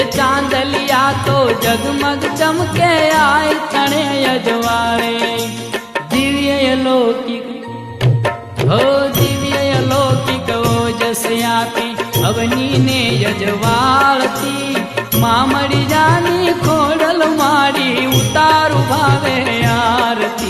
चांदलिया तो जगमग चमके आए तणे अजवाड़े। दिव्य अलौकिक हो दिव्य अलौकिक ओजस आपी अवनी ने यजवाळती। मामड़ी जानी खोडल मारी उतारू भावे आरती।